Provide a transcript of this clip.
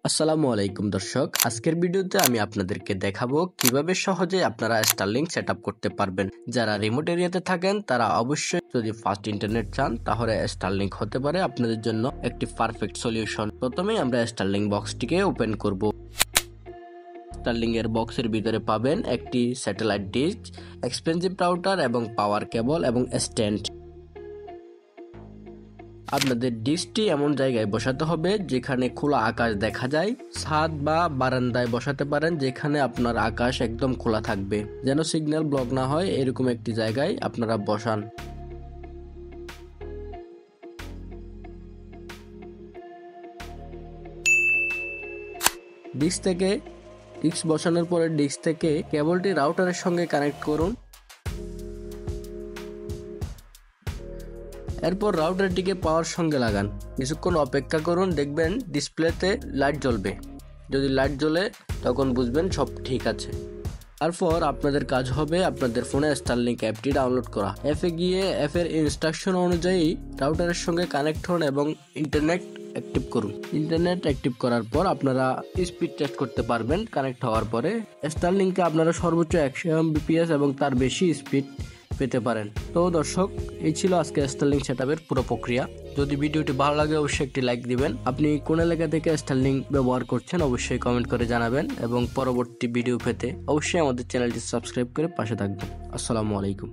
আসসালামু আলাইকুম দর্শক, আজকের ভিডিওতে আমি আপনাদেরকে দেখাবো কিভাবে সহজে আপনারা স্টারলিংক সেটআপ করতে পারবেন। যারা রিমোট এরিয়াতে থাকেন তারা অবশ্যই যদি ফাস্ট ইন্টারনেট চান তাহলে স্টারলিংক হতে পারে আপনাদের জন্য একটি পারফেক্ট সলিউশন। প্রথমেই আমরা স্টারলিংক বক্সটিকে ওপেন করব। স্টারলিংক এর বক্সের ভিতরে পাবেন একটি স্যাটেলাইট ডিশ, এক্সপেন্সিভ রাউটার এবং পাওয়ার কেবল এবং স্ট্যান্ড। আপনাদের ডিশটি এমন জায়গায় বসাতে হবে যেখানে খোলা আকাশ দেখা যায়। ছাদ বা বারান্দায় বসাতে পারেন যেখানে আপনার আকাশ একদম খোলা থাকবে, যেন সিগন্যাল ব্লক না হয় এরকম একটি জায়গায় আপনারা বসান। ডিশ বসানোর পরে ডিশ থেকে কেবলটি রাউটারের সঙ্গে কানেক্ট করুন। এরপর রাউটারটিকে পাওয়ার সঙ্গে লাগান। কিছুক্ষণ অপেক্ষা করুন, দেখবেন ডিসপ্লেতে লাইট জ্বলবে। যদি লাইট জ্বলে তখন বুঝবেন সব ঠিক আছে। তারপর আপনাদের কাজ হবে আপনাদের ফোনে স্টারলিংক অ্যাপটি ডাউনলোড করা। অ্যাপে গিয়ে অ্যাপের ইনস্ট্রাকশন অনুযায়ী রাউটারের সঙ্গে কানেক্ট হন এবং ইন্টারনেট অ্যাক্টিভ করুন। ইন্টারনেট অ্যাক্টিভ করার পর আপনারা স্পিড টেস্ট করতে পারবেন। কানেক্ট হওয়ার পরে স্টারলিংকে আপনারা সর্বোচ্চ 100 Mbps এবং তার বেশি স্পিড পেতে পারেন। তো দর্শক, এই ছিল আজকে স্টারলিংক সেটআপের পুরো প্রক্রিয়া। যদি ভিডিওটি ভালো লাগে অবশ্যই একটি লাইক দিবেন। আপনি কোন এলাকা থেকে স্টারলিংক ব্যবহার করছেন অবশ্যই কমেন্ট করে জানাবেন এবং পরবর্তী ভিডিও পেতে অবশ্যই আমাদের চ্যানেলটি সাবস্ক্রাইব করে পাশে থাকবেন। আসসালামু আলাইকুম।